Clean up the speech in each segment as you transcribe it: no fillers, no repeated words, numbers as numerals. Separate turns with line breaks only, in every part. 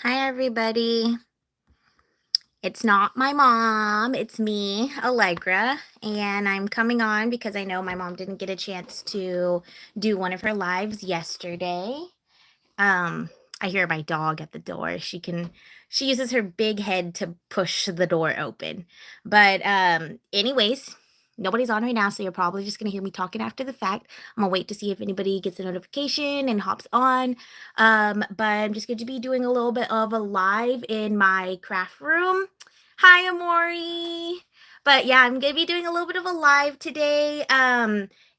Hi, everybody. It's not my mom, it's me, Allegra, and I'm coming on because I know my mom didn't get a chance to do one of her lives yesterday. Um, I hear my dog at the door. She uses her big head to push the door open. But anyways, nobody's on right now, so you're probably just gonna hear me talking after the fact. I'm gonna wait to see if anybody gets a notification and hops on. But I'm just going to be doing a little bit of a live in my craft room. Hi, Amori. But yeah, I'm gonna be doing a little bit of a live today.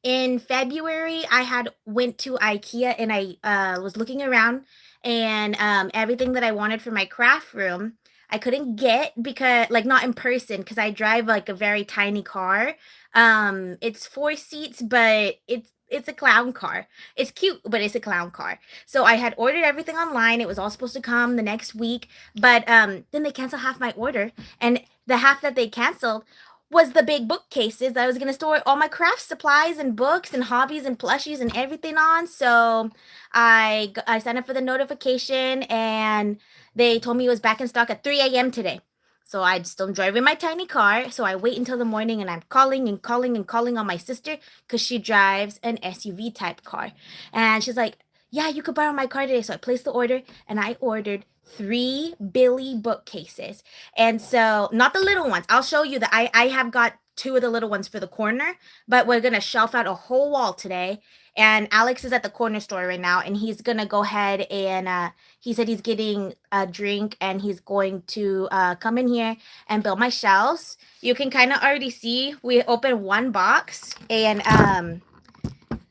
In February, I had went to IKEA and I was looking around and everything that I wanted for my craft room, I couldn't get because like not in person because I drive like a very tiny car. It's four seats, but it's a clown car. It's cute, but it's a clown car. So I had ordered everything online. It was all supposed to come the next week, but then they canceled half my order, and the half that they canceled was the big bookcases that I was going to store all my craft supplies and books and hobbies and plushies and everything on. So I signed up for the notification and they told me it was back in stock at 3 a.m. today. So I still driving my tiny car. So I wait until the morning and I'm calling and calling and calling on my sister because she drives an SUV type car. And she's like, yeah, you could borrow my car today. So I placed the order and I ordered three Billy bookcases. And so, not the little ones. I'll show you that I have got two of the little ones for the corner, but we're going to shelf out a whole wall today. And Alex is at the corner store right now, and he's going to go ahead and he said he's getting a drink and he's going to come in here and build my shelves. You can kind of already see we opened one box and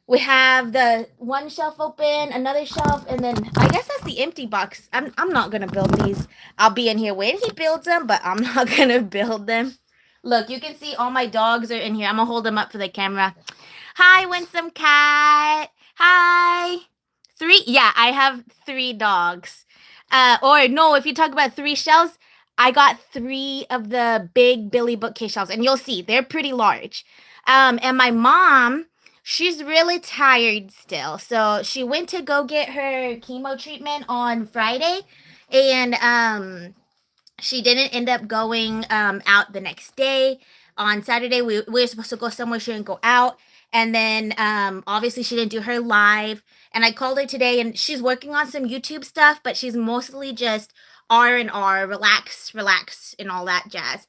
we have the one shelf open, another shelf, and then I guess that's the empty box. I'm not gonna build these. I'll be in here when he builds them, but I'm not gonna build them. Look, you can see all my dogs are in here. I'm gonna hold them up for the camera. Hi, Winsome Cat. Hi. Three? Yeah, I have three dogs. Or no, if you talk about three shelves, I got three of the big Billy bookcase shelves, and you'll see they're pretty large. And my mom, she's really tired still, so she went to go get her chemo treatment on Friday, and she didn't end up going out the next day. On Saturday, we were supposed to go somewhere. She didn't go out. And then obviously she didn't do her live. And I called her today and she's working on some YouTube stuff, but she's mostly just R&R, relax, relax, and all that jazz.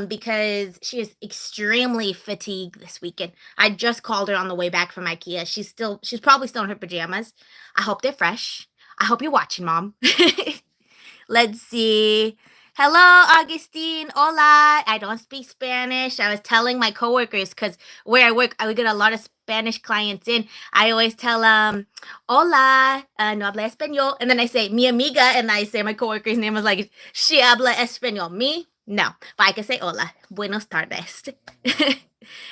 Because she is extremely fatigued this weekend. I just called her on the way back from IKEA. She's probably still in her pajamas. I hope they're fresh. I hope you're watching, Mom. Let's see. Hello, Augustine. Hola. I don't speak Spanish. I was telling my coworkers because where I work, I get a lot of Spanish clients in. I always tell hola, no habla español, and then I say mi amiga, and I say my coworker's name was like she habla español. Me, no, but I can say hola, buenos tardes.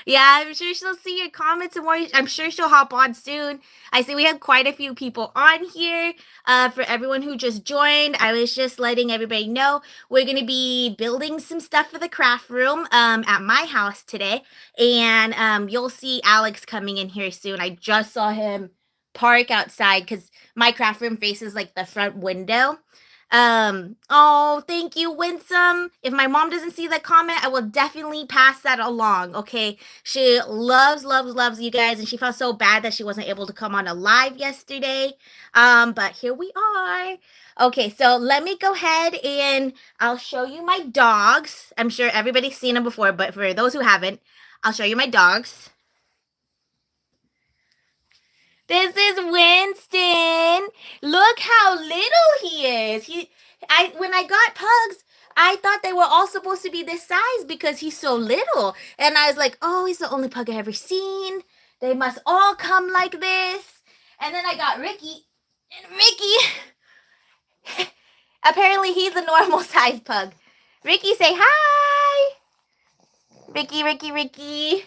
Yeah, I'm sure she'll see your comments and more. I'm sure she'll hop on soon. I see we have quite a few people on here. For everyone who just joined, I was just letting everybody know we're going to be building some stuff for the craft room at my house today. And you'll see Alex coming in here soon. I just saw him park outside because my craft room faces like the front window. Oh, thank you, Winsome. If my mom doesn't see that comment, I will definitely pass that along. Okay. She loves, loves, loves you guys, and she felt so bad that she wasn't able to come on a live yesterday. But here we are. Okay, so let me go ahead and I'll show you my dogs. I'm sure everybody's seen them before, but for those who haven't, I'll show you my dogs. This is Winston. Look how little he is. When I got pugs, I thought they were all supposed to be this size because he's so little. And I was like, oh, he's the only pug I ever seen. They must all come like this. And then I got Ricky. And Ricky, apparently he's a normal size pug. Ricky, say hi. Ricky, Ricky, Ricky.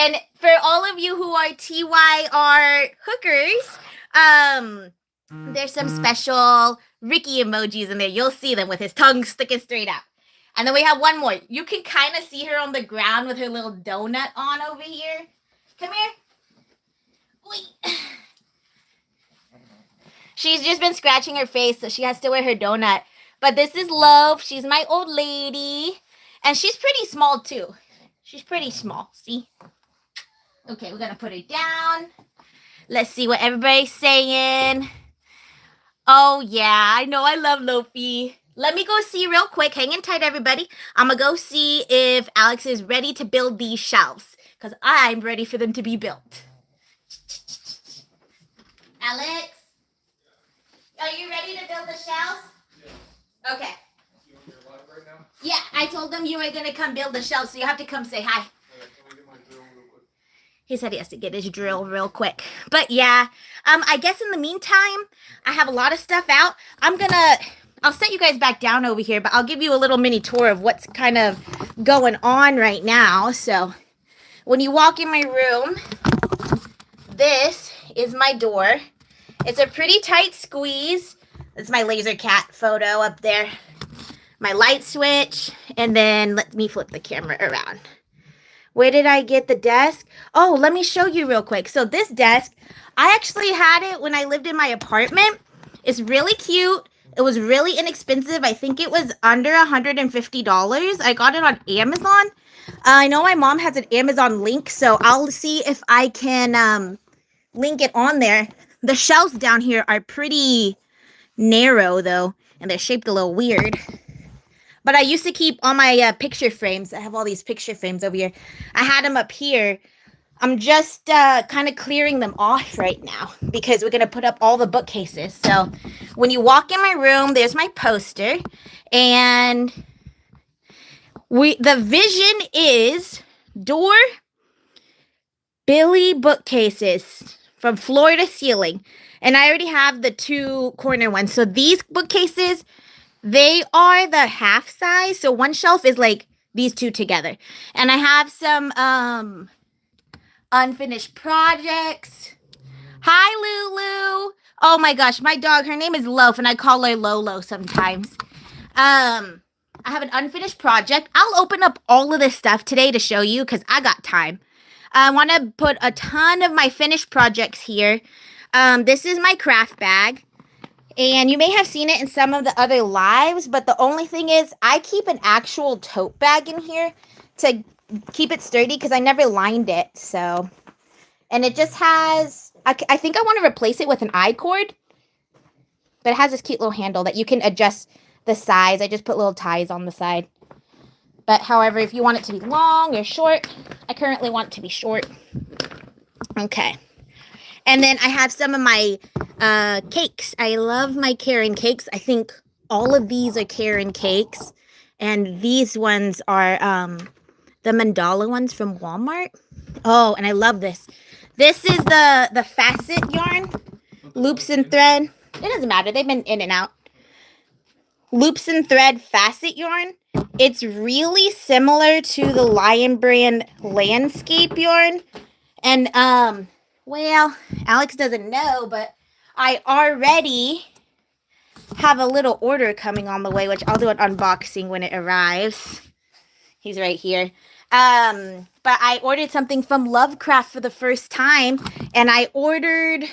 And for all of you who are TYR hookers, there's some special Ricky emojis in there. You'll see them with his tongue sticking straight out. And then we have one more. You can kind of see her on the ground with her little donut on over here. Come here. Wait. She's just been scratching her face, so she has to wear her donut. But this is Loaf. She's my old lady. And she's pretty small, too. She's pretty small. See? Okay, we're going to put her down. Let's see what everybody's saying. Oh, yeah. I know I love Loafy. Let me go see real quick. Hang in tight, everybody. I'm going to go see if Alex is ready to build these shelves. Because I'm ready for them to be built. Alex? Are you ready to build the shelves? Yeah. Okay. You're live right now? Yeah, I told them you were going to come build the shelves, so you have to come say hi. Can we get my drill real quick? He said he has to get his drill real quick. But yeah, I guess in the meantime, I have a lot of stuff out. I'll set you guys back down over here, but I'll give you a little mini tour of what's kind of going on right now. So when you walk in my room, this is my door. It's a pretty tight squeeze. It's my laser cat photo up there. My light switch. And then let me flip the camera around. Where did I get the desk? Oh, let me show you real quick. So this desk, I actually had it when I lived in my apartment. It's really cute. It was really inexpensive. I think it was under $150. I got it on Amazon. I know my mom has an Amazon link, so I'll see if I can link it on there. The shelves down here are pretty narrow, though, and they're shaped a little weird. But I used to keep all my picture frames. I have all these picture frames over here. I had them up here. I'm just kind of clearing them off right now because we're going to put up all the bookcases. So when you walk in my room, there's my poster. And the vision is door Billy bookcases from floor to ceiling. And I already have the 2 corner ones. So these bookcases, they are the half size. So one shelf is like these 2 together. And I have some unfinished projects. Hi, Lulu. Oh my gosh, my dog, her name is Loaf, and I call her Lolo sometimes. I have an unfinished project. I'll open up all of this stuff today to show you because I got time. I want to put a ton of my finished projects here. This is my craft bag. And you may have seen it in some of the other lives, but the only thing is I keep an actual tote bag in here to keep it sturdy because I never lined it. So, and it just has, I think I want to replace it with an I-cord, but it has this cute little handle that you can adjust the size. I just put little ties on the side. But however, if you want it to be long or short, I currently want it to be short. Okay. And then I have some of my cakes. I love my Karen cakes. I think all of these are Karen cakes. And these ones are the mandala ones from Walmart. Oh, and I love this. This is the facet yarn. Loops and thread. It doesn't matter. They've been in and out. Loops and thread facet yarn. It's really similar to the Lion brand landscape yarn. And, well, Alex doesn't know, but I already have a little order coming on the way, which I'll do an unboxing when it arrives. He's right here. But I ordered something from Lovecraft for the first time, and I ordered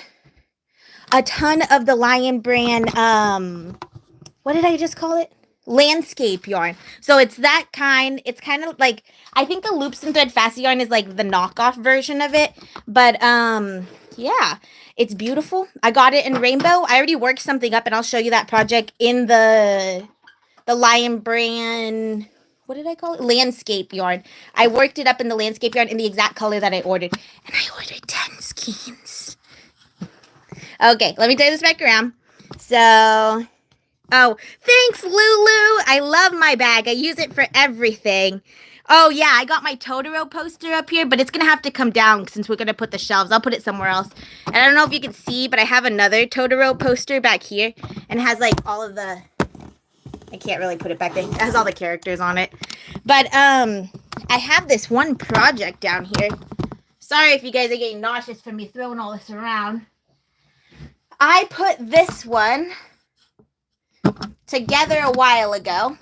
a ton of the Lion brand, what did I just call it? Landscape yarn. So it's that kind. It's kind of like, I think the Loops and Thread Facet yarn is like the knockoff version of it. But yeah, it's beautiful. I got it in rainbow. I already worked something up, and I'll show you that project in the Lion brand. What did I call it? Landscape yarn. I worked it up in the landscape yarn in the exact color that I ordered. And I ordered 10 skeins. Okay, let me turn this back around. So, oh, thanks, Lulu. I love my bag. I use it for everything. Oh, yeah, I got my Totoro poster up here, but it's going to have to come down since we're going to put the shelves. I'll put it somewhere else. And I don't know if you can see, but I have another Totoro poster back here. And it has, like, all of the... I can't really put it back there. It has all the characters on it. But, I have this one project down here. Sorry if you guys are getting nauseous from me throwing all this around. I put this one together a while ago.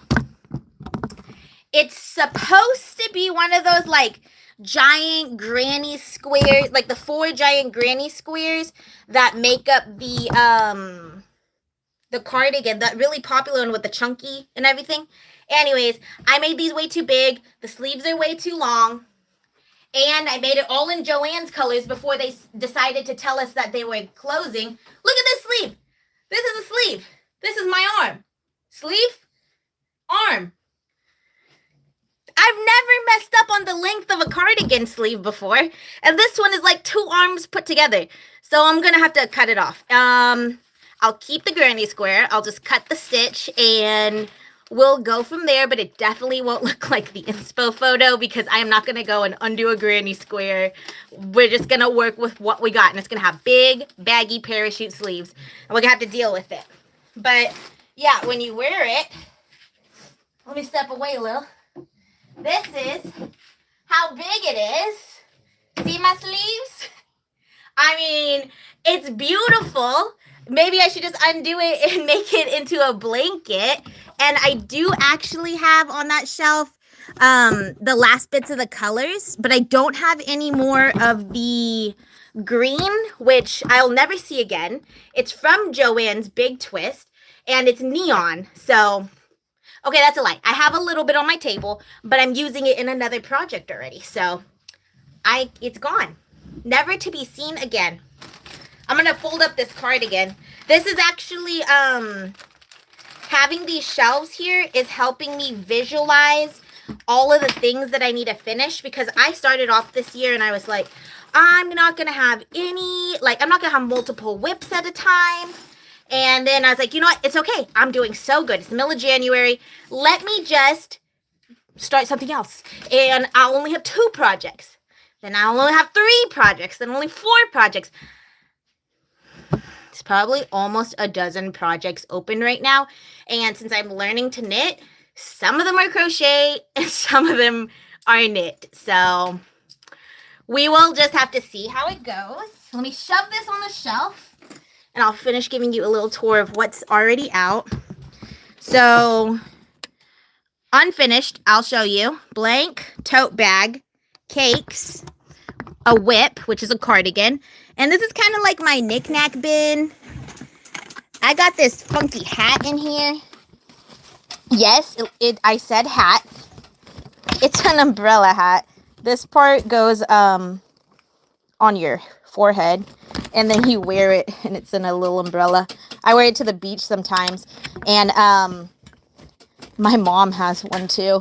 It's supposed to be one of those, like, giant granny squares, like the 4 giant granny squares that make up the the cardigan, that really popular one with the chunky and everything. Anyways, I made these way too big. The sleeves are way too long. And I made it all in Joann's colors before they decided to tell us that they were closing. Look at this sleeve. This is a sleeve. This is my arm. Sleeve, arm. I've never messed up on the length of a cardigan sleeve before. And this one is like 2 arms put together. So I'm going to have to cut it off. I'll keep the granny square. I'll just cut the stitch and we'll go from there. But it definitely won't look like the inspo photo because I am not going to go and undo a granny square. We're just going to work with what we got. And it's going to have big, baggy parachute sleeves. And we're going to have to deal with it. But yeah, when you wear it, let me step away a little. This is how big it is. See my sleeves? I mean, it's beautiful. Maybe I should just undo it and make it into a blanket. And I do actually have on that shelf the last bits of the colors, but I don't have any more of the green, which I'll never see again. It's from Joann's Big Twist, and it's neon. So, okay, that's a lie. I have a little bit on my table, but I'm using it in another project already. So, it's gone. Never to be seen again. I'm going to fold up this cardigan. This is actually, having these shelves here is helping me visualize all of the things that I need to finish because I started off this year and I was like, I'm not going to have I'm not going to have multiple whips at a time. And then I was like, you know what? It's okay. I'm doing so good. It's the middle of January. Let me just start something else. And I'll only have 2 projects. Then I'll only have 3 projects. Then only 4 projects. It's probably almost a dozen projects open right now. And since I'm learning to knit, some of them are crochet and some of them are knit. So we will just have to see how it goes. Let me shove this on the shelf and I'll finish giving you a little tour of what's already out. So unfinished, I'll show you. Blank tote bag, cakes, a whip, which is a cardigan. And this is kind of like my knick-knack bin. I got this funky hat in here. Yes, I said hat. It's an umbrella hat. This part goes on your forehead. And then you wear it and it's in a little umbrella. I wear it to the beach sometimes. And my mom has one too.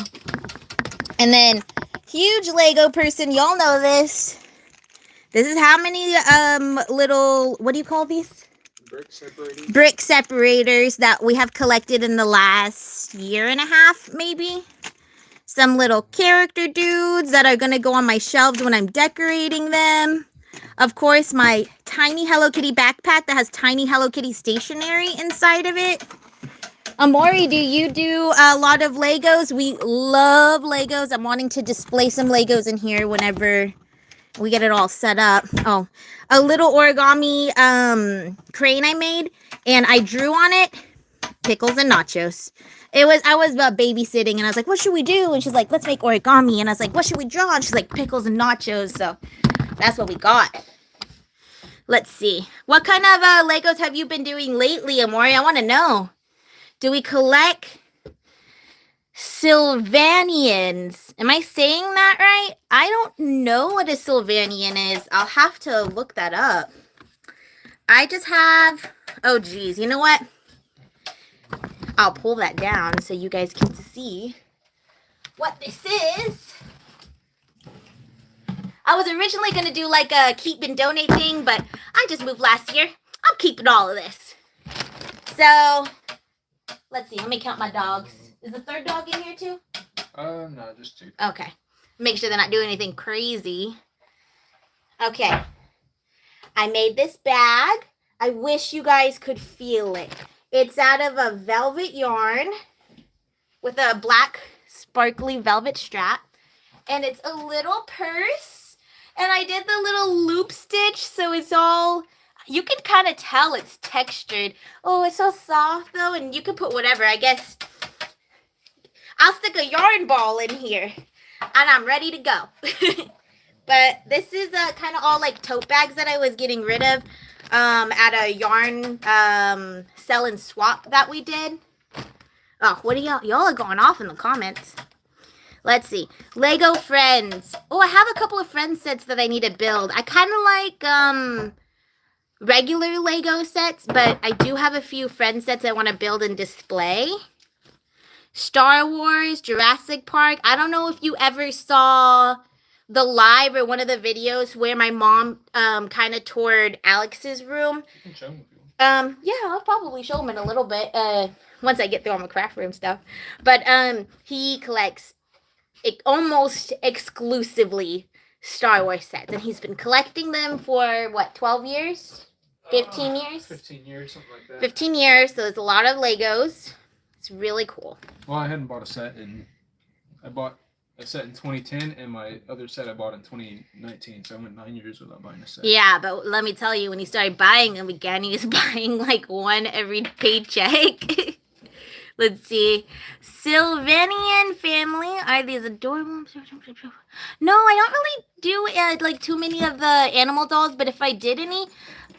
And then huge Lego person. Y'all know this. This is how many little, what do you call these?
Brick separators.
Brick separators that we have collected in the last year and a half, maybe. Some little character dudes that are going to go on my shelves when I'm decorating them. Of course, my tiny Hello Kitty backpack that has tiny Hello Kitty stationery inside of it. Amori, do you do a lot of Legos? We love Legos. I'm wanting to display some Legos in here whenever we get it all set up. Oh, a little origami crane I made, and I drew on it pickles and nachos. I was babysitting, and I was like, what should we do? And she's like, let's make origami. And I was like, what should we draw? And she's like, pickles and nachos. So that's what we got. Let's see. What kind of Legos have you been doing lately, Amori? I want to know. Do we collect Sylvanians? Am I saying that right? I don't know what a Sylvanian is. I'll have to look that up. I just have, oh geez, you know what? I'll pull that down so you guys can see what this is. I was originally going to do like a keep and donate thing, but I just moved last year. I'm keeping all of this. So, let's see. Let me count my dogs. Is the third dog in here too?
No, just 2.
Okay. Make sure they're not doing anything crazy. Okay. I made this bag. I wish you guys could feel it. It's out of a velvet yarn with a black sparkly velvet strap. And it's a little purse. And I did the little loop stitch, so it's all, you can kind of tell it's textured. Oh, it's so soft though, and you can put whatever, I guess. I'll stick a yarn ball in here, and I'm ready to go. But this is kind of all like tote bags that I was getting rid of. at a yarn sell and swap that we did. Oh, what are y'all are going off in the comments. Let's see. Lego Friends. Oh, I have a couple of friend sets that I need to build. I kind of like regular Lego sets, but I do have a few friend sets I want to build and display. Star Wars, Jurassic Park. I don't know if you ever saw the live or one of the videos where my mom kind of toured Alex's room.
You can show them if you want.
Yeah, I'll probably show him in a little bit once I get through all my craft room stuff. But he collects almost exclusively Star Wars sets, and he's been collecting them for what, 12 years? 15 years?
15 years, something like that.
15 years, so there's a lot of Legos. It's really cool.
Well, I hadn't bought a set I bought a set in 2010, and my other set I bought in 2019, so I went 9 years without buying a set.
Yeah, but let me tell you, when he started buying them again, he was buying like one every paycheck. Let's see. Sylvanian family. Are these adorable? No, I don't really do like too many of the animal dolls, but if I did any,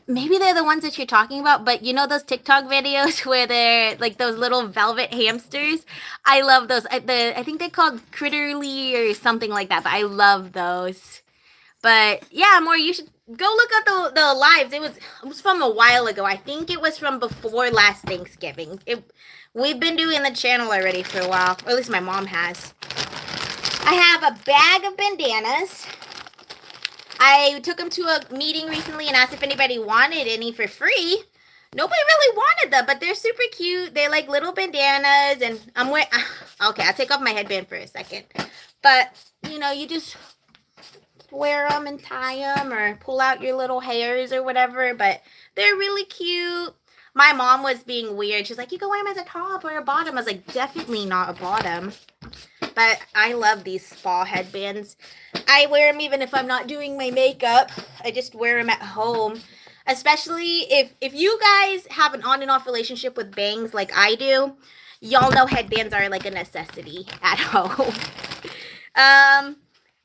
maybe they're the ones that you're talking about. But you know those TikTok videos where they're like those little velvet hamsters? I love those. I think they're called Critterly or something like that, but I love those. But yeah, More, you should go look at the lives. It was from a while ago. I think it was from before last Thanksgiving. We've been doing the channel already for a while, or at least my mom has. I have a bag of bandanas. I took them to a meeting recently and asked if anybody wanted any for free. Nobody really wanted them, but they're super cute. They're like little bandanas, and I'm wearing... Okay, I'll take off my headband for a second. But, you know, you just wear them and tie them or pull out your little hairs or whatever, but they're really cute. My mom was being weird. She's like, you can wear them as a top or a bottom. I was like, definitely not a bottom. But I love these spa headbands. I wear them even if I'm not doing my makeup. I just wear them at home. Especially if you guys have an on and off relationship with bangs like I do, y'all know headbands are like a necessity at home. I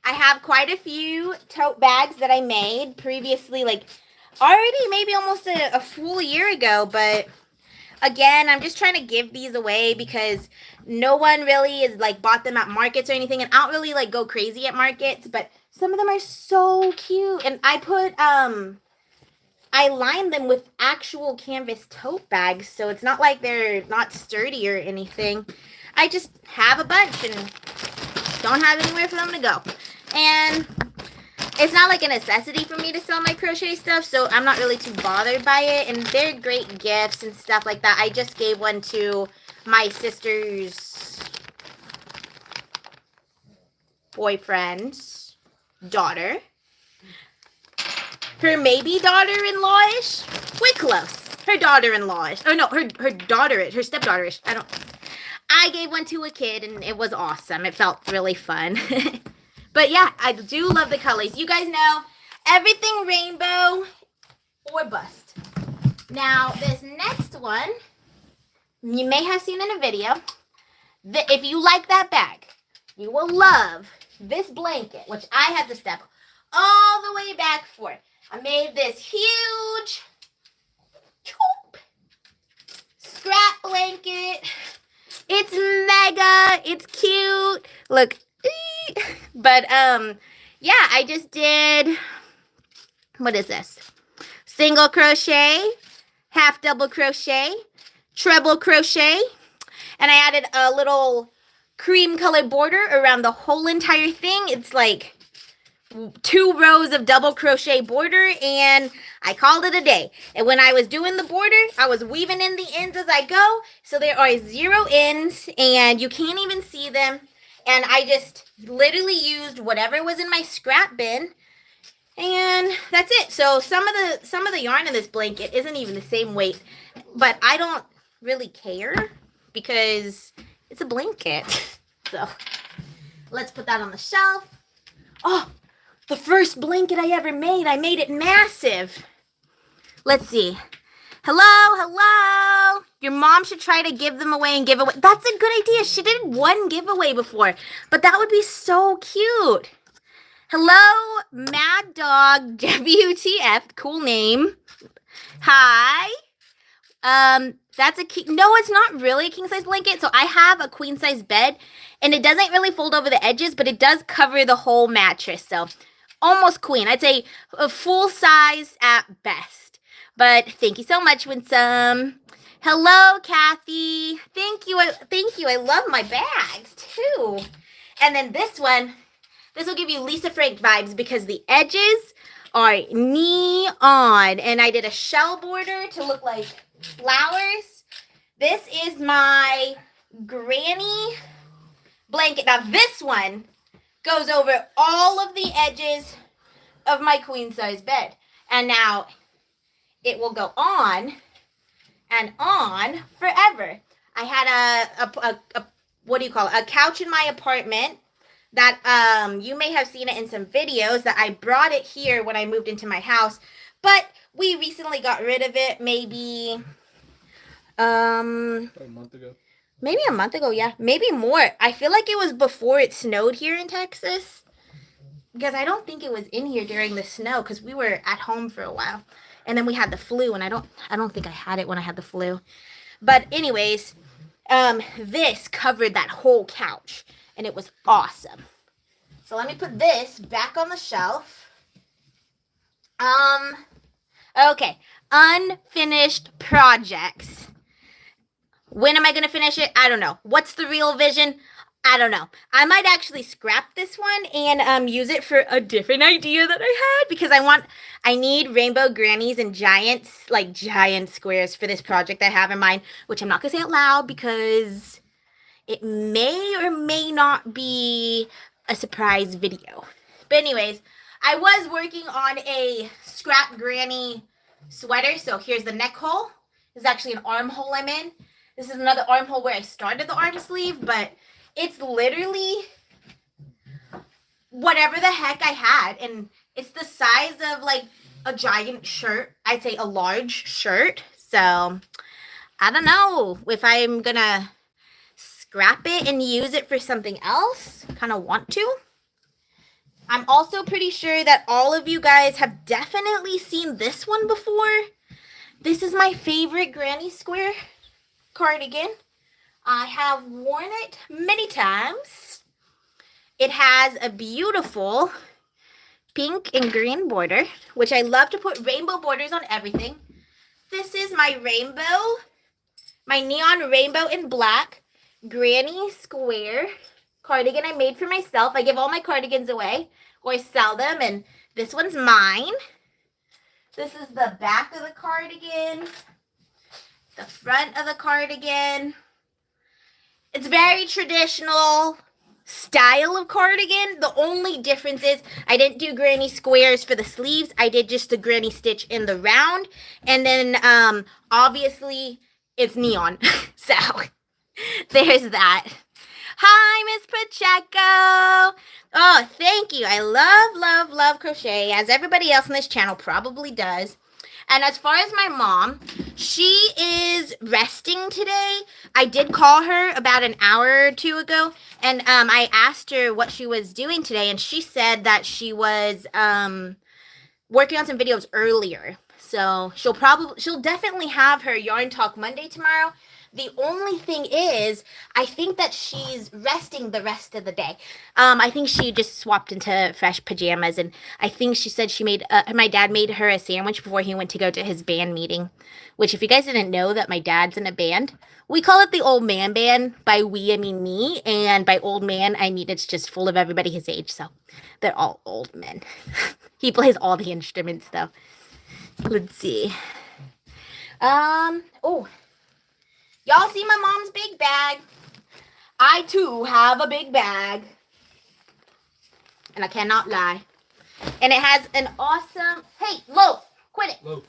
have quite a few tote bags that I made previously, like already maybe almost a full year ago, but again, I'm just trying to give these away because no one really is like bought them at markets or anything, and I don't really like go crazy at markets, but some of them are so cute. And I lined them with actual canvas tote bags, so it's not like they're not sturdy or anything. I just have a bunch and don't have anywhere for them to go. And it's not like a necessity for me to sell my crochet stuff, so I'm not really too bothered by it. And they're great gifts and stuff like that. I just gave one to my sister's boyfriend's daughter. Her maybe daughter-in-law-ish? We're close. Her daughter-in-law-ish. Oh, no, her daughter-ish. Her stepdaughter-ish. I gave one to a kid, and it was awesome. It felt really fun. But yeah, I do love the colors. You guys know, everything rainbow or bust. Now, this next one, you may have seen in a video. If you like that bag, you will love this blanket, which I had to step all the way back for. I made this huge scrap blanket. It's mega. It's cute. Look. But yeah, I just did, what is this? Single crochet, half double crochet, treble crochet, and I added a little cream colored border around the whole entire thing. It's like 2 rows of double crochet border, and I called it a day. And when I was doing the border, I was weaving in the ends as I go, so there are 0 ends, and you can't even see them. And I just literally used whatever was in my scrap bin, and that's it. So some of the yarn in this blanket isn't even the same weight, but I don't really care because it's a blanket. So let's put that on the shelf. Oh, the first blanket I ever made. I made it massive. Let's see. Hello. Your mom should try to give them away and give away. That's a good idea. She did one giveaway before, but that would be so cute. Hello, Mad Dog WTF. Cool name. Hi. That's no, it's not really a king size blanket. So I have a queen size bed, and it doesn't really fold over the edges, but it does cover the whole mattress. So almost queen. I'd say a full size at best. But thank you so much, Winsome. Hello, Kathy. Thank you. Thank you. I love my bags too. And then this one, this will give you Lisa Frank vibes because the edges are neon, and I did a shell border to look like flowers. This is my granny blanket. Now this one goes over all of the edges of my queen size bed. And now it will go on and on forever. I had a what do you call it? A couch in my apartment that you may have seen it in some videos that I brought it here when I moved into my house, but we recently got rid of it maybe
a month ago.
Maybe a month ago, yeah. Maybe more. I feel like it was before it snowed here in Texas. Because I don't think it was in here during the snow because we were at home for a while. And then we had the flu, and I don't think I had it when I had the flu. But anyways, this covered that whole couch, and it was awesome. So let me put this back on the shelf. Okay, unfinished projects. When am I going to finish it? I don't know. What's the real vision? I don't know. I might actually scrap this one and use it for a different idea that I had because I need rainbow grannies and giant squares for this project I have in mind, which I'm not going to say out loud because it may or may not be a surprise video. But anyways, I was working on a scrap granny sweater. So here's the neck hole. This is actually an armhole I'm in. This is another armhole where I started the arm sleeve, but it's literally whatever the heck I had. And it's the size of like a giant shirt. I'd say a large shirt. So I don't know if I'm going to scrap it and use it for something else. Kind of want to. I'm also pretty sure that all of you guys have definitely seen this one before. This is my favorite granny square cardigan. I have worn it many times. It has a beautiful pink and green border, which I love to put rainbow borders on everything. This is my neon rainbow and black granny square cardigan I made for myself. I give all my cardigans away or sell them, and this one's mine. This is the back of the cardigan, the front of the cardigan. It's very traditional style of cardigan. The only difference is I didn't do granny squares for the sleeves. I did just the granny stitch in the round. And then obviously it's neon. So there's that. Hi, Miss Pacheco. Oh, thank you. I love crochet, as everybody else on this channel probably does. And as far as my mom, she is resting today. I did call her about an hour or two ago, and I asked her what she was doing today, and she said that she was working on some videos earlier. So she'll definitely have her Yarn Talk Monday tomorrow. The only thing is, I think that she's resting the rest of the day. I think she just swapped into fresh pajamas, and I think she said my dad made her a sandwich before he went to go to his band meeting, which if you guys didn't know that my dad's in a band, we call it the Old Man Band. By we, I mean me, and by old man, I mean it's just full of everybody his age, so they're all old men. He plays all the instruments, though. Let's see. Oh. Y'all see my mom's big bag? I, too, have a big bag. And I cannot lie. And it has an awesome... Hey, Loaf, quit it.
Loaf.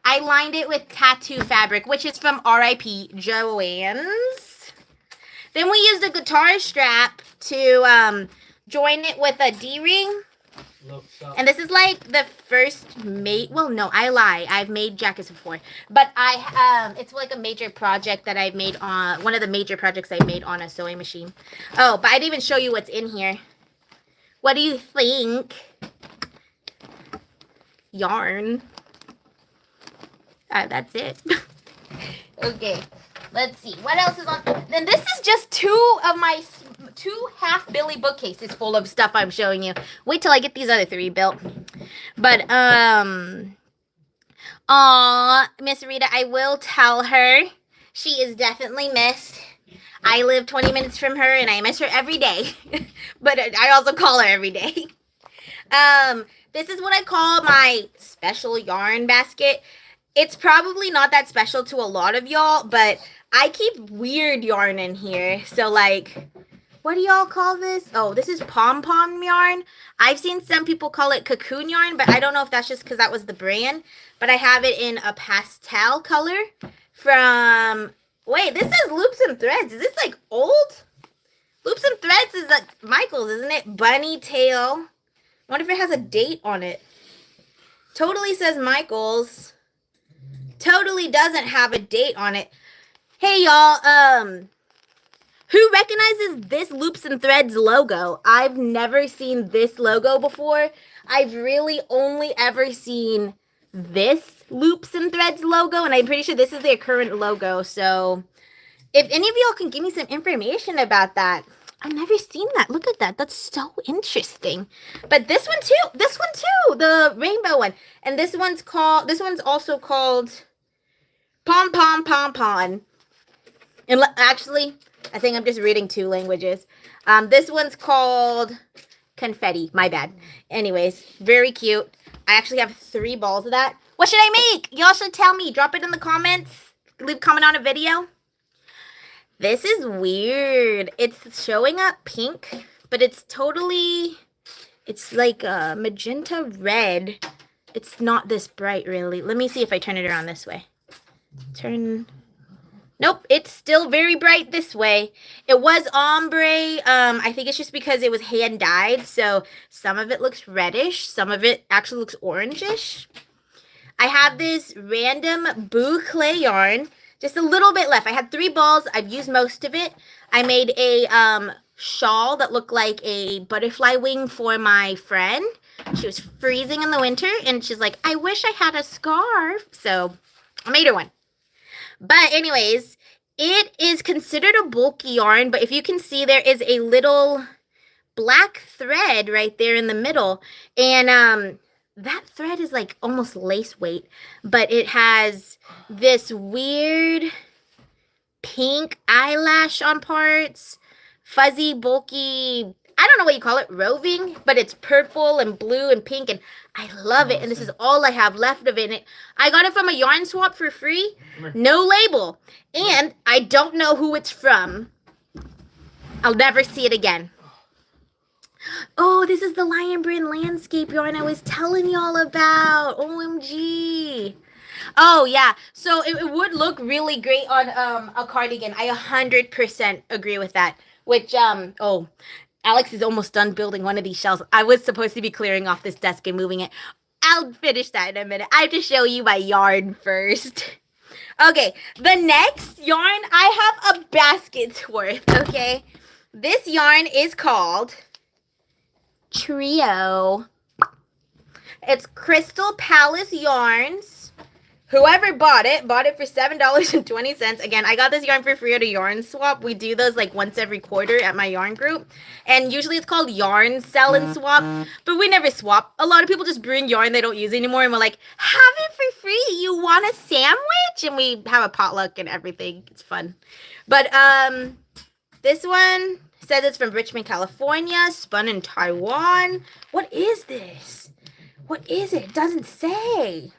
I lined it with tattoo fabric, which is from R.I.P. Joann's. Then we used a guitar strap to join it with a D-ring. And this is like the first well, no, I lie. I've made jackets before, but it's like a major project that I've made on one of the major projects I made on a sewing machine. Oh, but I didn't even show you what's in here. What do you think? Yarn. That's it. Okay, let's see. What else is on? Then this is just two of my two half Billy bookcases full of stuff I'm showing you. Wait till I get these other three built. But, Miss Rita, I will tell her she is definitely missed. I live 20 minutes from her and I miss her every day. But I also call her every day. This is what I call my special yarn basket. It's probably not that special to a lot of y'all, but I keep weird yarn in here. So, like, what do y'all call this? Oh, this is pom-pom yarn. I've seen some people call it cocoon yarn, but I don't know if that's just because that was the brand. But I have it in a pastel color from... Wait, this is Loops and Threads. Is this, like, old? Loops and Threads is, like, Michael's, isn't it? Bunny tail. I wonder if it has a date on it. Totally says Michael's. Totally doesn't have a date on it. Hey, y'all, who recognizes this Loops and Threads logo? I've never seen this logo before. I've really only ever seen this Loops and Threads logo, and I'm pretty sure this is their current logo. So if any of y'all can give me some information about that. I've never seen that. Look at that. That's so interesting. But this one too, the rainbow one. And this one's also called Pom Pom Pom Pom. And actually, I think I'm just reading two languages. This one's called Confetti. My bad. Anyways, very cute. I actually have 3 balls of that. What should I make? Y'all should tell me. Drop it in the comments. Leave a comment on a video. This is weird. It's showing up pink, but it's like a magenta red. It's not this bright, really. Let me see if I turn it around this way. Nope, it's still very bright this way. It was ombre. I think it's just because it was hand dyed, so some of it looks reddish, some of it actually looks orangish. I have this random boucle yarn. Just a little bit left. I had 3 balls. I've used most of it. I made a shawl that looked like a butterfly wing for my friend. She was freezing in the winter, and she's like, I wish I had a scarf. So I made her one. But anyways, it is considered a bulky yarn, but if you can see, there is a little black thread right there in the middle. And that thread is like almost lace weight, but it has this weird pink eyelash on parts, fuzzy, bulky, I don't know what you call it, roving, but it's purple and blue and pink, and I love it, and this is all I have left of it. I got it from a yarn swap for free, no label, and I don't know who it's from. I'll never see it again. Oh, this is the Lion Brand landscape yarn I was telling y'all about. OMG. Oh, yeah. So it would look really great on a cardigan. I 100% agree with that. Which, Alex is almost done building one of these shelves. I was supposed to be clearing off this desk and moving it. I'll finish that in a minute. I have to show you my yarn first. Okay, the next yarn, I have a basket's worth, okay? This yarn is called Trio. It's Crystal Palace Yarns. Whoever bought it for $7.20. Again, I got this yarn for free at a yarn swap. We do those like once every quarter at my yarn group. And usually it's called yarn sell and swap. But we never swap. A lot of people just bring yarn they don't use anymore. And we're like, have it for free. You want a sandwich? And we have a potluck and everything. It's fun. But this one says it's from Richmond, California. Spun in Taiwan. What is this? What is it? It doesn't say.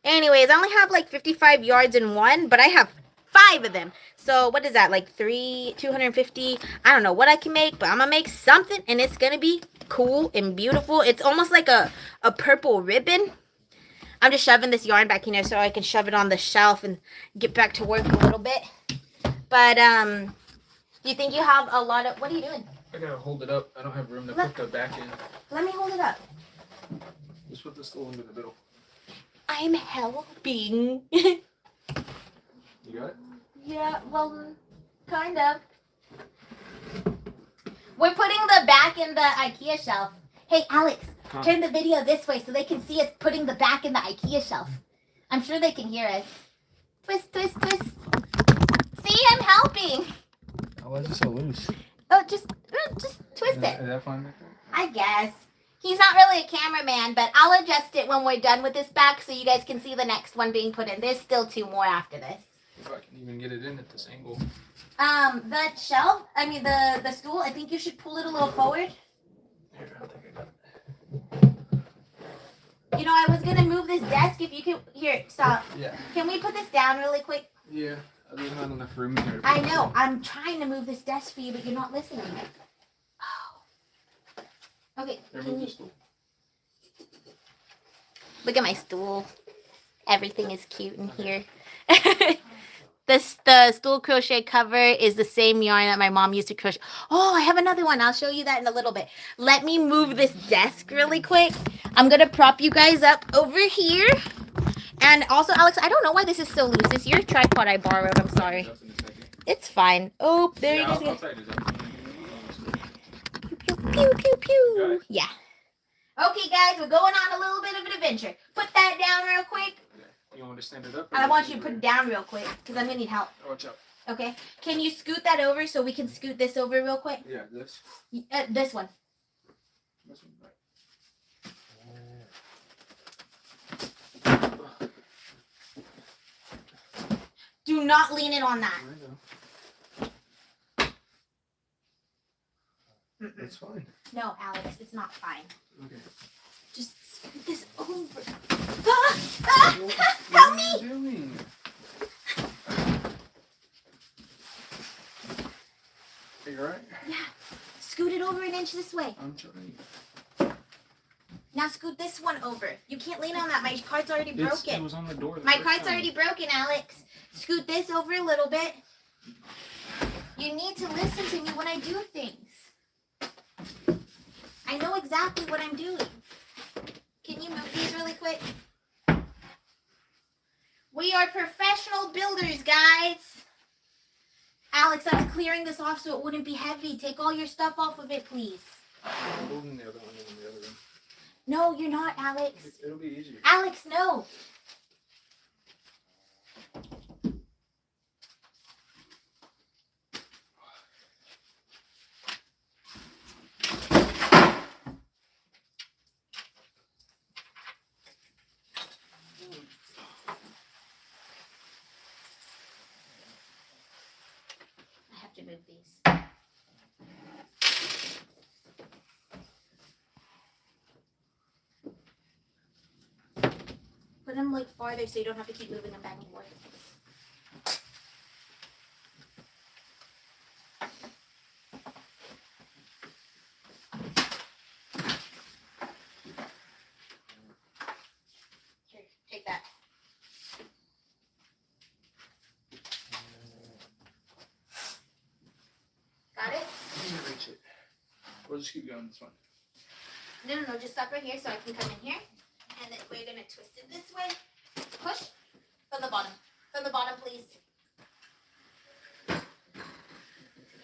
Anyways, I only have like 55 yards in one, but I have 5 of them. So what is that? Like 250? I don't know what I can make, but I'm going to make something, and it's going to be cool and beautiful. It's almost like a purple ribbon. I'm just shoving this yarn back in there so I can shove it on the shelf and get back to work a little bit. But, do you think you have a lot of... What are you doing?
I got to hold it up. I don't have room to put the back in.
Let me hold it up.
Just put this little into the middle.
I'm helping.
You got it?
Yeah, well, kind of. We're putting the back in the IKEA shelf. Hey, Alex, turn the video this way so they can see us putting the back in the IKEA shelf. I'm sure they can hear us. Twist, twist, twist. See, I'm helping.
Oh, why is it so loose?
Oh, just twist it.
Is that fine?
I guess. He's not really a cameraman, but I'll adjust it when we're done with this back so you guys can see the next one being put in. There's still 2 more after this.
If I can even get it in at this angle.
The shelf, the stool, I think you should pull it a little forward.
Here, I think I got it.
You know, I was gonna move this desk if you could. Here, stop.
Yeah.
Can we put this down really quick?
Yeah. There's not enough room here.
I know. I'm trying to move this desk for you, but you're not listening. Oh. Okay.
Move the stool.
Look at my stool. Everything is cute in here. The stool crochet cover is the same yarn that my mom used to crochet. Oh, I have another one. I'll show you that in a little bit. Let me move this desk really quick. I'm going to prop you guys up over here. And also, Alex, I don't know why this is so loose. It's your tripod I borrowed. I'm sorry. It's fine. Oh, there you go. Pew, pew, pew, pew. Yeah. Okay, guys, we're going on a little bit of an adventure. Put that down real quick.
You want me to stand it up?
I want you to put it down real quick because I'm going to need help.
Watch out.
Okay. Can you scoot that over so we can scoot this over real quick?
Yeah, this.
This one.
This one, right.
Do not lean in on that.
It's fine.
No, Alex, it's not fine.
Okay.
Just scoot this over. Help me!
What are you doing? Are you alright?
Yeah. Scoot it over an inch this way.
I'm trying.
Now scoot this one over. You can't lean on that. My card's already
It
broken.
was on the door.
My card's already broken, Alex. Scoot this over a little bit. You need to listen to me when I do things. I know exactly what I'm doing. Can you move these really quick? We are professional builders, guys. Alex, I was clearing this off so it wouldn't be heavy. Take all your stuff off of it, please.
I'm moving the other one in the other room.
No, you're not, Alex.
It'll be easier.
Alex, no. I have to move these. Put them like farther so you don't have to keep moving them back and forth. Here, take that. Got it?
I can't reach it. We'll just keep going this one.
No, just stop right here so I can come in here. And then we're gonna twist it this way. Push from the bottom. From the bottom, please.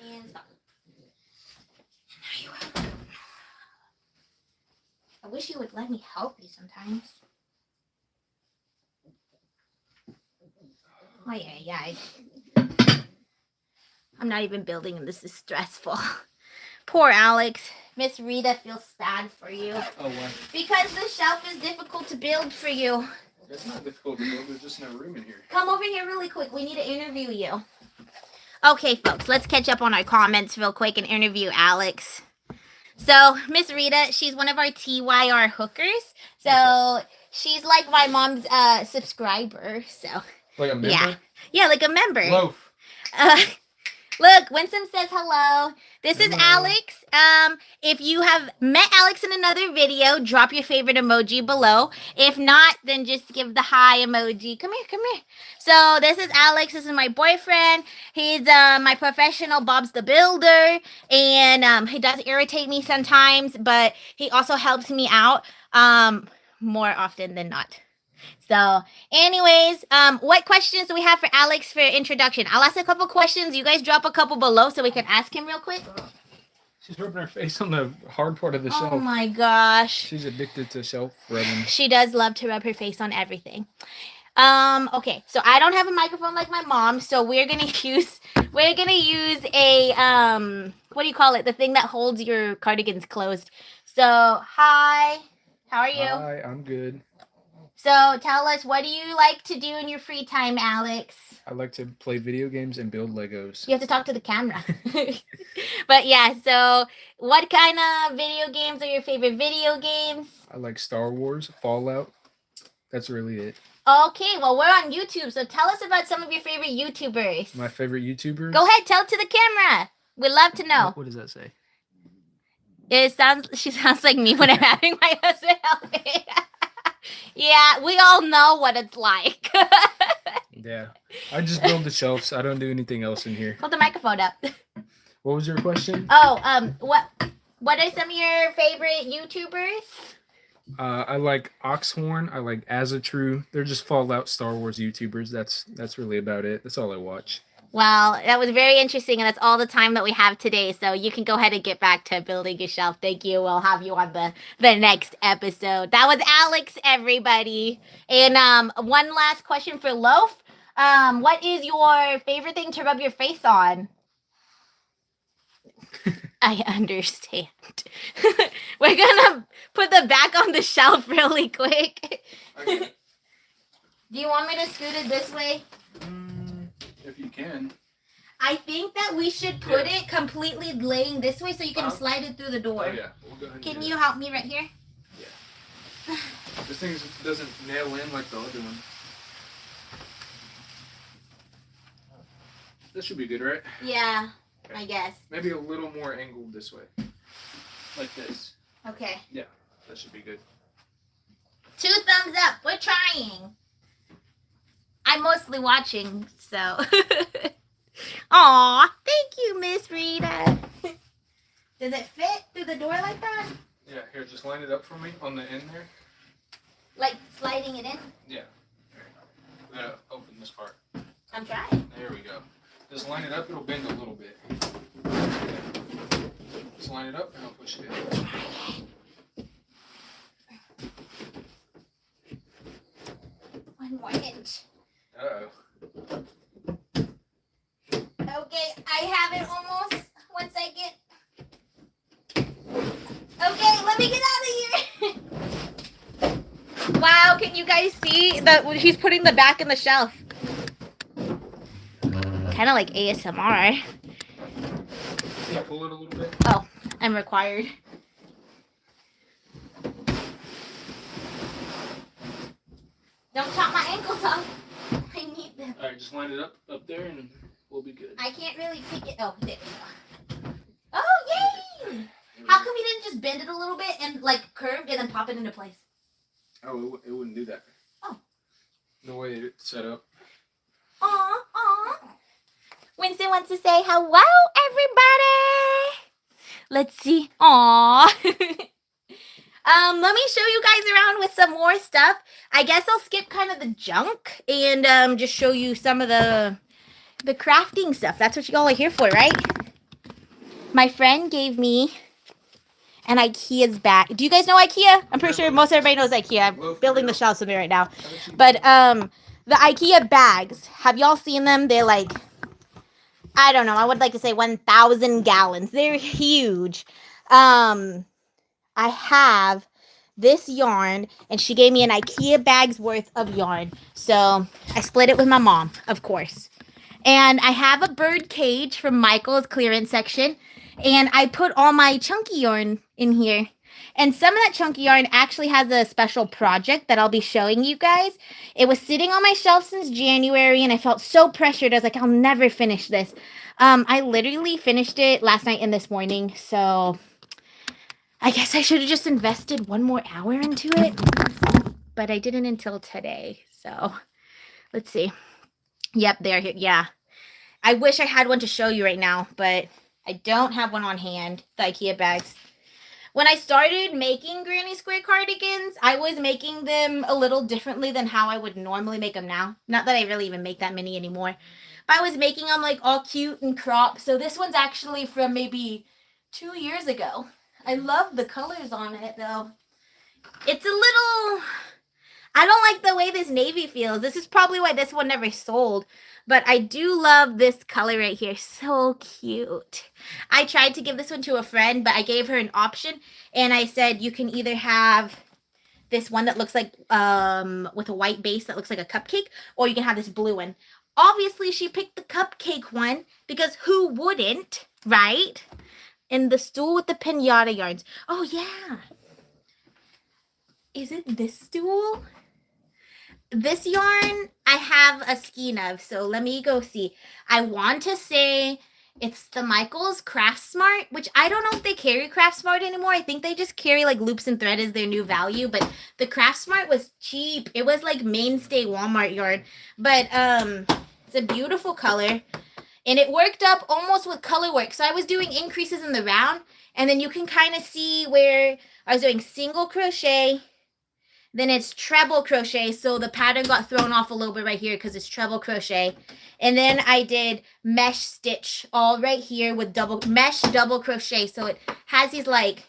And stop. And now you have. I wish you would let me help you sometimes. Oh yeah. I'm not even building, and this is stressful. Poor Alex. Miss Rita feels bad for you.
Oh, why?
Because the shelf is difficult to build for you.
It's not difficult to build. There's just no room in here.
Come over here really quick. We need to interview you. Okay, folks, let's catch up on our comments real quick and interview Alex. So, Miss Rita, she's one of our TYR hookers. So, she's like my mom's subscriber. So,
Like a member?
Yeah, like a member.
Loaf.
Look, Winsome says hello. This is
Hello.
Alex. If you have met Alex in another video, drop your favorite emoji below. If not, then just give the hi emoji. Come here. So this is Alex. This is my boyfriend. He's my professional Bob's the Builder. And he does irritate me sometimes, but he also helps me out more often than not. So, anyways, what questions do we have for Alex for introduction? I'll ask a couple questions. You guys drop a couple below so we can ask him real quick.
She's rubbing her face on the hard part of the shelf.
Oh my gosh.
She's addicted to shelf rubbing.
She does love to rub her face on everything. Okay, so I don't have a microphone like my mom, so we're gonna use a what do you call it? The thing that holds your cardigans closed. So hi, how are you?
Hi, I'm good.
So tell us, what do you like to do in your free time, Alex?
I like to play video games and build Legos.
You have to talk to the camera. But yeah, so what kind of video games are your favorite video games?
I like Star Wars, Fallout. That's really it.
Okay, well, we're on YouTube, so tell us about some of your favorite YouTubers.
My favorite YouTubers.
Go ahead, tell it to the camera. We'd love to know.
What does that say?
She sounds like me when I'm having my husband help me. Yeah, we all know what it's like.
Yeah. I just build the shelves. I don't do anything else in here.
Hold the microphone up.
What was your question?
Oh, what are some of your favorite YouTubers?
I like Oxhorn. I like Azatru. They're just Fallout Star Wars YouTubers. That's really about it. That's all I watch.
Well, that was very interesting, and that's all the time that we have today. So you can go ahead and get back to building your shelf. Thank you. We'll have you on the next episode. That was Alex, everybody. And one last question for Loaf. What is your favorite thing to rub your face on? I understand. We're gonna put the back on the shelf really quick.
Okay.
Do you want me to scoot it this way?
If you can.
I think that we should put it completely laying this way so you can slide it through the door.
Oh yeah, we'll go ahead and
Can
do
you
that.
help me right here?
Yeah. This thing doesn't nail in like the other one. This should be good, right?
Yeah, I guess.
Maybe a little more angled this way. Like this.
Okay.
Yeah, that should be good.
2 thumbs up. We're trying. I'm mostly watching, so. Aw, thank you, Miss Rita. Does it fit through the door like that?
Yeah, here, just line it up for me on the end there.
Like sliding it in?
Yeah. We gotta open this part.
I'm trying.
There we go. Just line it up, it'll bend a little bit. Just line it up and I'll push it in.
One more inch.
Uh-oh.
Okay, I have it almost. Once I get. Okay, let me get out of here. Wow, can you guys see that he's putting the back in the shelf? Kind of like ASMR.
Yeah, pull it a little bit.
Oh, I'm required. Don't chop my ankles off. I need them.
Alright, just line it up there and we'll be good.
I can't really pick it. Oh, there we go. Oh, yay! How come you didn't just bend it a little bit and like curved and then pop it into place?
Oh, it wouldn't do that.
Oh.
The way it's set up.
Aw, aw. Winston wants to say hello, everybody. Let's see. Aw. Let me show you guys around with some more stuff. I guess I'll skip kind of the junk and just show you some of the crafting stuff. That's what you all are here for, right? My friend gave me an IKEA's bag. Do you guys know IKEA? I'm pretty sure most everybody knows IKEA. I'm building the shelves with me right now. But the IKEA bags, have y'all seen them? They're like, I don't know, I would like to say 1,000 gallons. They're huge. I have this yarn, and she gave me an IKEA bag's worth of yarn. So I split it with my mom, of course. And I have a bird cage from Michael's clearance section. And I put all my chunky yarn in here. And some of that chunky yarn actually has a special project that I'll be showing you guys. It was sitting on my shelf since January, and I felt so pressured. I was like, I'll never finish this. I literally finished it last night and this morning. So I guess I should have just invested 1 more hour into it. But I didn't until today. So let's see. Yep, they're here. Yeah. I wish I had one to show you right now, but I don't have one on hand, the IKEA bags. When I started making granny square cardigans, I was making them a little differently than how I would normally make them now. Not that I really even make that many anymore. But I was making them like all cute and cropped. So this one's actually from maybe 2 years ago. I love the colors on it though. It's a little, I don't like the way this navy feels. This is probably why this one never sold. But I do love this color right here. So cute. I tried to give this one to a friend, but I gave her an option. And I said, you can either have this one that looks like, with a white base that looks like a cupcake, or you can have this blue one. Obviously, she picked the cupcake one because who wouldn't, right? And the stool with the pinata yarns. Oh, yeah. Is it this stool? This yarn I have a skein of, so let me go see. I want to say it's the Michaels Craft Smart, which I don't know if they carry Craft Smart anymore. I think they just carry like loops and thread as their new value, but the Craft Smart was cheap. It was like mainstay Walmart yarn, but it's a beautiful color, and it worked up almost with color work. So I was doing increases in the round, and then you can kind of see where I was doing single crochet, then it's treble crochet, so the pattern got thrown off a little bit right here because it's treble crochet. And then I did mesh stitch all right here with double crochet, so it has these like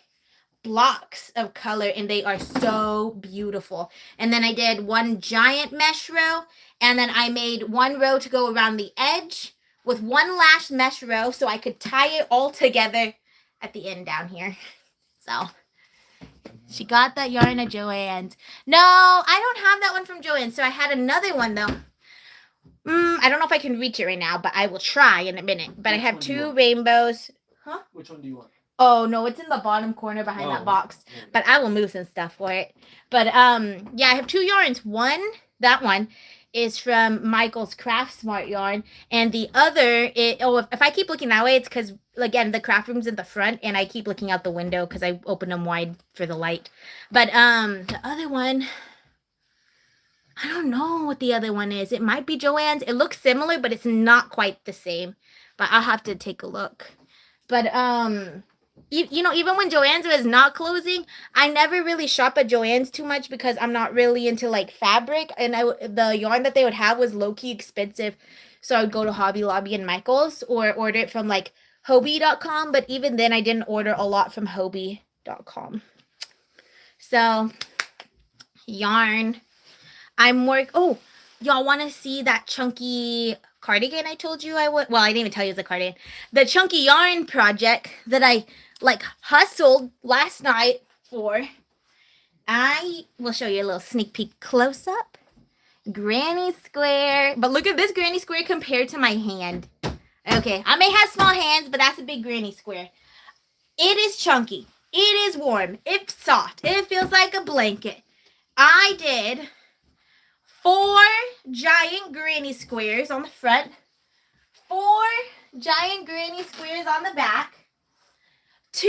blocks of color, and they are so beautiful. And then I did one giant mesh row, and then I made one row to go around the edge with one last mesh row so I could tie it all together at the end down here. So she got that yarn at Joann's. No, I don't have that one from Joann's. So I had another one though. I don't know if I can reach it right now, but I will try in a minute. But I have two rainbows. Huh?
Which one do you want?
Oh no, it's in the bottom corner behind that box. But I will move some stuff for it. But yeah, I have two yarns. That one is from Michael's Craft Smart yarn, and the other, if I keep looking that way, it's because again the craft room's in the front, and I keep looking out the window because I open them wide for the light. But the other one, I don't know what the other one is. It might be Joann's. It looks similar, but it's not quite the same. But I'll have to take a look. But even when Joann's was not closing, I never really shop at Joann's too much because I'm not really into like fabric, and the yarn that they would have was low-key expensive, so I would go to Hobby Lobby and Michael's or order it from like Hobie.com, but even then I didn't order a lot from Hobie.com. So yarn. Oh, y'all want to see that chunky cardigan I told you I would? Well, I didn't even tell you it was a cardigan. The chunky yarn project that I like hustled last night for. I will show you a little sneak peek close up. Granny square. But look at this granny square compared to my hand. Okay, I may have small hands, but that's a big granny square. It is chunky. It is warm. It's soft. It feels like a blanket. I did 4 giant granny squares on the front, 4 giant granny squares on the back, 2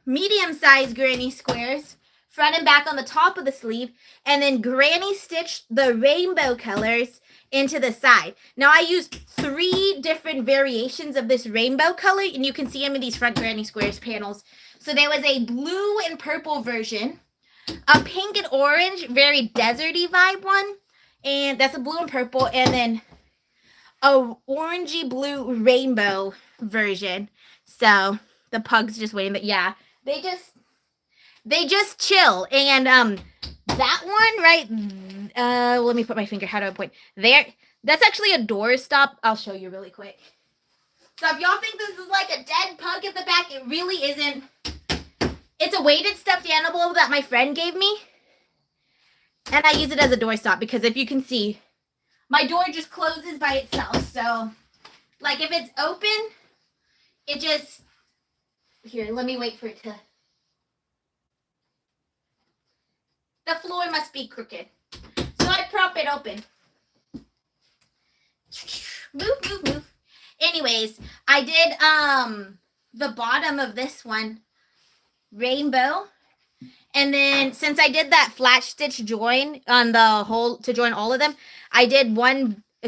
medium-sized granny squares front and back on the top of the sleeve, and then granny stitched the rainbow colors into the side. Now I used 3 different variations of this rainbow color, and you can see them in these front granny squares panels. So there was a blue and purple version, a pink and orange, very deserty vibe one, and that's a blue and purple, and then a orangey blue rainbow version. So the pug's just waiting, but yeah, they just chill. And that one right, let me put my finger, how do I point there? That's actually a door stop. I'll show you really quick. So if y'all think this is like a dead pug at the back, it really isn't. It's a weighted stuffed animal that my friend gave me, and I use it as a door stop because if you can see, my door just closes by itself. So like if it's open, it just, here, let me wait for it to, the floor must be crooked. So I prop it open. Move. Anyways, I did the bottom of this one rainbow, and then since I did that flat stitch join on the whole to join all of them, I did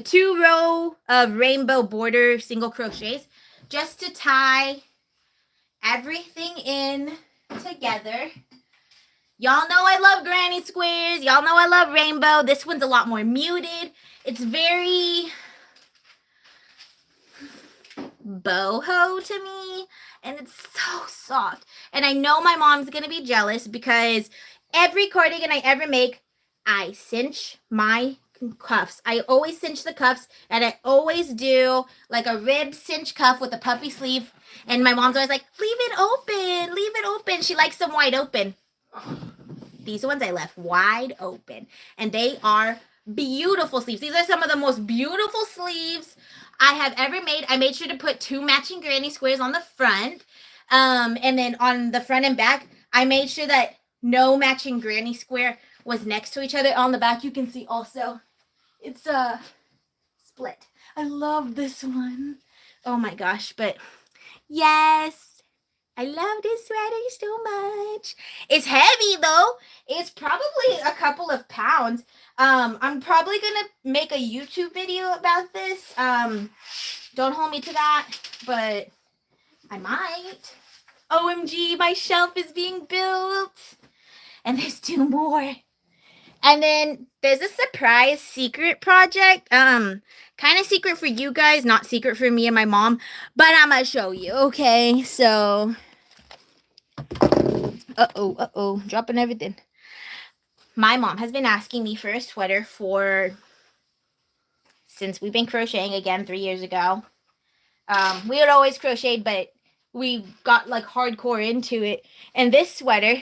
2 row of rainbow border single crochets just to tie everything in together. Y'all know I love granny squares. Y'all know I love rainbow. This one's a lot more muted. It's very boho to me, and it's so soft. And I know my mom's gonna be jealous because every cardigan I ever make, I cinch my cuffs. I always cinch the cuffs, and I always do like a rib cinch cuff with a puffy sleeve. And my mom's always like, leave it open, leave it open. She likes them wide open. These ones I left wide open, and they are beautiful sleeves. These are some of the most beautiful sleeves I have ever made. I made sure to put 2 matching granny squares on the front, and then on the front and back, I made sure that no matching granny square was next to each other. On the back, you can see also it's a split. I love this one. Oh my gosh, but yes, I love this sweater so much. It's heavy though. It's probably a couple of pounds. I'm probably gonna make a YouTube video about this. Don't hold me to that, but I might. OMG, my shelf is being built. And there's 2 more. And then there's a surprise secret project. Kind of secret for you guys, not secret for me and my mom, but I'm gonna show you. Okay, so dropping everything. My mom has been asking me for a sweater since we've been crocheting again 3 years ago. We had always crocheted, but we got like hardcore into it. And this sweater,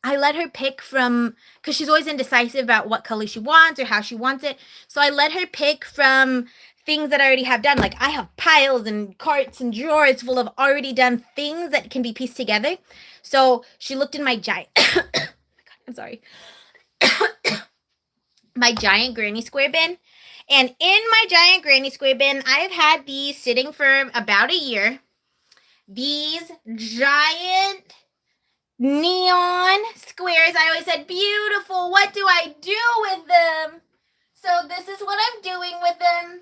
I let her pick from, because she's always indecisive about what color she wants or how she wants it. So I let her pick from things that I already have done. Like I have piles and carts and drawers full of already done things that can be pieced together. So she looked in my giant, I'm sorry, my giant granny square bin. And in my giant granny square bin, I've had these sitting for about a year. These giant neon squares. I always said, beautiful. What do I do with them? So this is what I'm doing with them.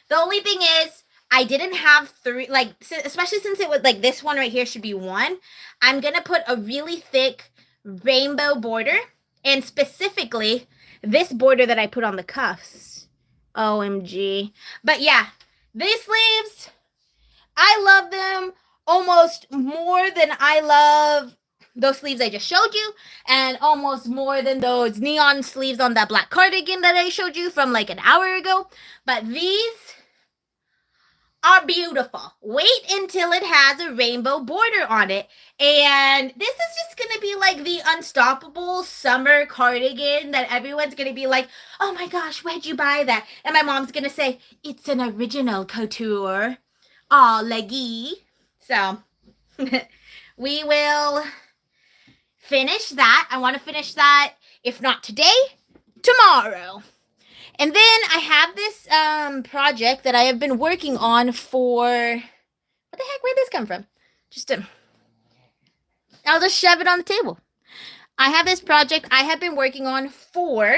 The only thing is, I didn't have 3, like, especially since it was like this one right here should be 1. I'm going to put a really thick rainbow border, and specifically this border that I put on the cuffs. OMG. But yeah, these sleeves, I love them almost more than I love those sleeves I just showed you, and almost more than those neon sleeves on that black cardigan that I showed you from like an hour ago. But these are beautiful. Wait until it has a rainbow border on it. And this is just going to be like the unstoppable summer cardigan that everyone's going to be like, oh my gosh, where'd you buy that? And my mom's going to say, it's an original couture. Aw, leggy. So we will finish that. I want to finish that, if not today, tomorrow. And then I have this project that I have been working on for, what the heck, where'd this come from? I'll just shove it on the table. I have this project I have been working on for,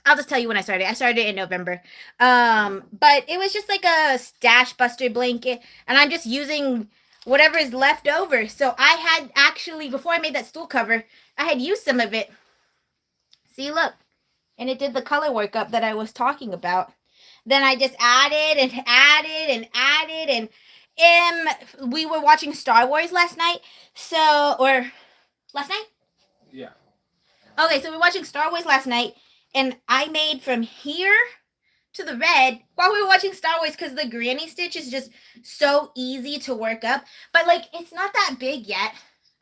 I'll just tell you when I started. I started in November. But it was just like a stash buster blanket, and I'm just using whatever is left over. So I had actually, before I made that stool cover, I had used some of it. See, look. And it did the color work up that I was talking about. Then I just added and added and added. And we were watching Star Wars last night. Last night?
Yeah.
Okay, so we were watching Star Wars last night. And I made from here to the red while we were watching Star Wars, because the granny stitch is just so easy to work up. But, like, it's not that big yet.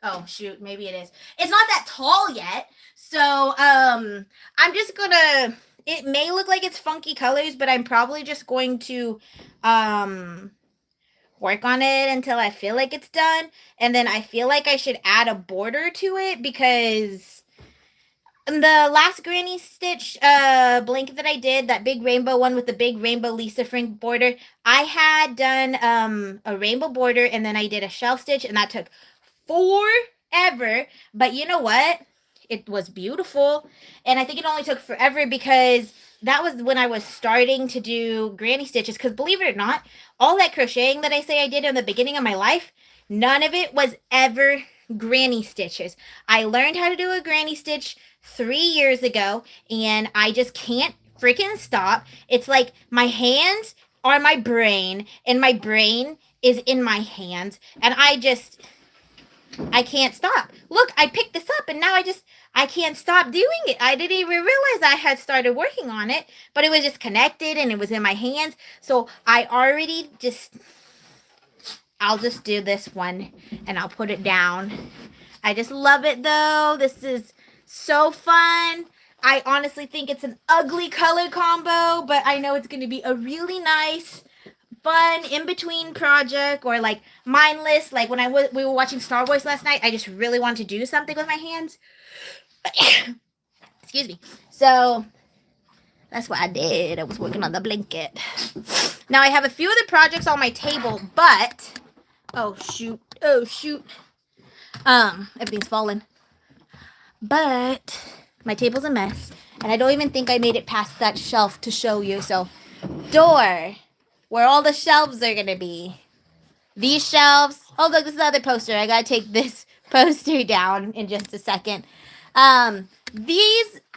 Oh, shoot, maybe it is. It's not that tall yet. So, I'm just gonna, it may look like it's funky colors, but I'm probably just going to, work on it until I feel like it's done. And then I feel like I should add a border to it, because the last granny stitch blanket that I did, that big rainbow one with the big rainbow Lisa Frank border, I had done a rainbow border, and then I did a shelf stitch, and that took forever. But you know what? It was beautiful. And I think it only took forever because that was when I was starting to do granny stitches. Because believe it or not, all that crocheting that I say I did in the beginning of my life, none of it was ever granny stitches. I learned how to do a granny stitch 3 years ago, and I just can't freaking stop. It's like my hands are my brain, and my brain is in my hands, and I just, I can't stop. Look, I picked this up and now I can't stop doing it. I didn't even realize I had started working on it, but it was just connected and it was in my hands. So I'll just do this one and I'll put it down. I just love it though. This is so fun. I honestly think it's an ugly color combo, but I know it's going to be a really nice fun in between project or like mindless. Like when we were watching Star Wars last night, I just really wanted to do something with my hands. Excuse me. So that's what I did. I was working on the blanket. Now I have a few other projects on my table, but oh shoot, everything's falling. But my table's a mess, and I don't even think I made it past that shelf to show you. So, door, where all the shelves are gonna be. These shelves. Oh, look, this is the other poster. I gotta take this poster down in just a second.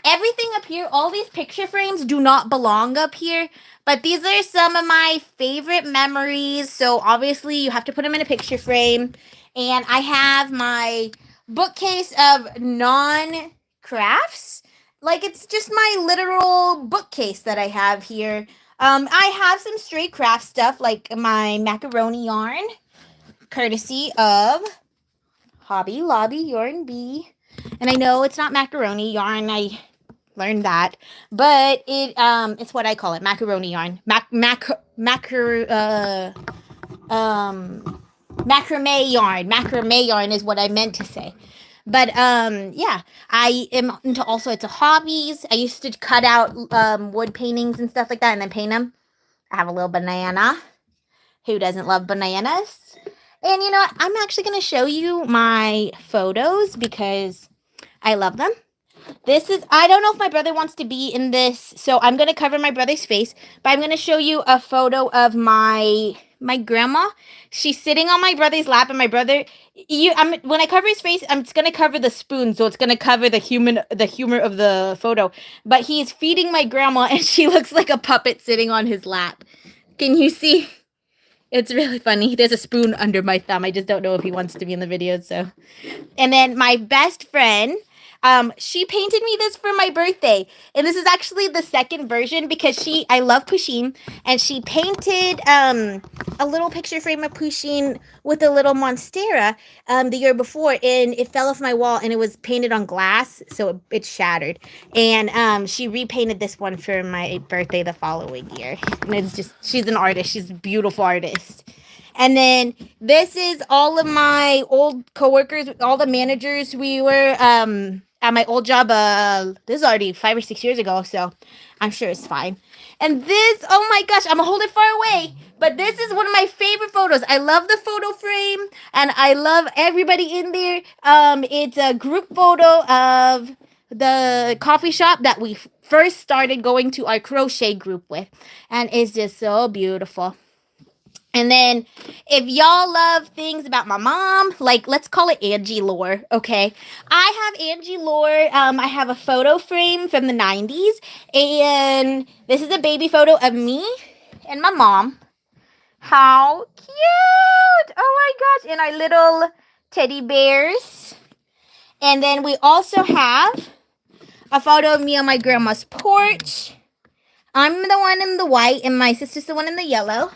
Everything up here, all these picture frames do not belong up here, but these are some of my favorite memories. So obviously you have to put them in a picture frame. And I have my bookcase of non-crafts. Like it's just my literal bookcase that I have here. I have some straight craft stuff like my macaroni yarn, courtesy of Hobby Lobby Yarn Bee. And I know it's not macaroni yarn. I learned that, but it's what I call it, macaroni yarn. Macrame yarn. Macrame yarn is what I meant to say. But yeah, I am into all sorts of hobbies. I used to cut out wood paintings and stuff like that and then paint them. I have a little banana. Who doesn't love bananas? And you know what? I'm actually going to show you my photos because I love them. I don't know if my brother wants to be in this, so I'm going to cover my brother's face, but I'm going to show you a photo of my grandma. She's sitting on my brother's lap, and my brother, when I cover his face, I'm just going to cover the spoon, so it's going to cover the humor of the photo, but he's feeding my grandma, and she looks like a puppet sitting on his lap. Can you see? It's really funny. There's a spoon under my thumb. I just don't know if he wants to be in the video, so. And then my best friend, she painted me this for my birthday. And this is actually the second version because I love Pusheen. And she painted a little picture frame of Pusheen with a little Monstera the year before. And it fell off my wall and it was painted on glass. So it shattered. And she repainted this one for my birthday the following year. And it's just, she's an artist. She's a beautiful artist. And then this is all of my old coworkers, all the managers. We were at my old job. This is already 5 or 6 years ago, so I'm sure it's fine. And this, oh my gosh, I'm gonna hold it far away. But this is one of my favorite photos. I love the photo frame, and I love everybody in there. It's a group photo of the coffee shop that we first started going to our crochet group with, and it's just so beautiful. And then if y'all love things about my mom, like let's call it Angie lore, okay? I have Angie lore. I have a photo frame from the 90s. And this is a baby photo of me and my mom. How cute! Oh my gosh. And our little teddy bears. And then we also have a photo of me on my grandma's porch. I'm the one in the white and my sister's the one in the yellow.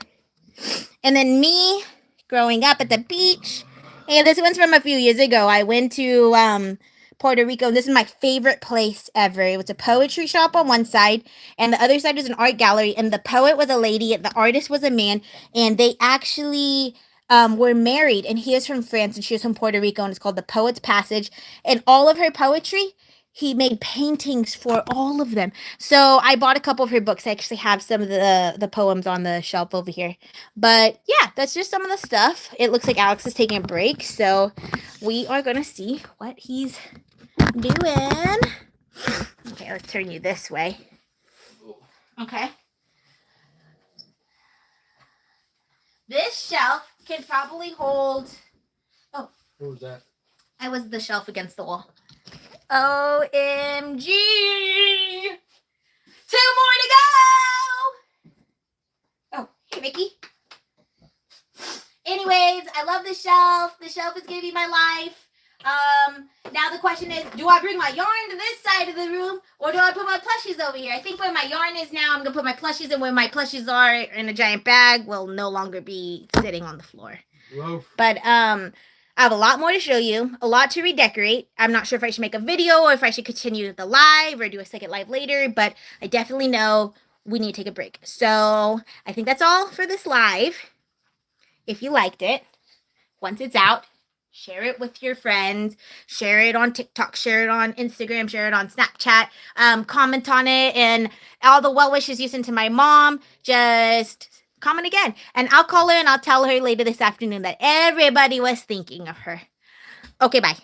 And then me growing up at the beach. And this one's from a few years ago. I went to Puerto Rico. This is my favorite place ever. It was a poetry shop on one side, and the other side was an art gallery. And the poet was a lady, and the artist was a man. And they actually were married. And he is from France, and she was from Puerto Rico. And it's called The Poet's Passage. And all of her poetry, he made paintings for all of them. So I bought a couple of her books. I actually have some of the poems on the shelf over here. But yeah, that's just some of the stuff. It looks like Alex is taking a break. So we are going to see what he's doing. Okay, let's turn you this way. Okay. This shelf can probably hold... Oh.
What was that?
I was the shelf against the wall. OMG! 2 more to go! Oh, hey, Mickey. Anyway, anyways, I love the shelf. The shelf is gonna be my life. Now the question is, do I bring my yarn to this side of the room or do I put my plushies over here? I think where my yarn is now, I'm gonna put my plushies, and where my plushies are in a giant bag will no longer be sitting on the floor.
Loaf.
But I have a lot more to show you, a lot to redecorate. I'm not sure if I should make a video or if I should continue the live or do a second live later, but I definitely know we need to take a break. So I think that's all for this live. If you liked it, once it's out, share it with your friends, share it on TikTok, share it on Instagram, share it on Snapchat, comment on it, and all the well wishes you sent to my mom, just comment again. And I'll call her and I'll tell her later this afternoon that everybody was thinking of her. Okay, bye.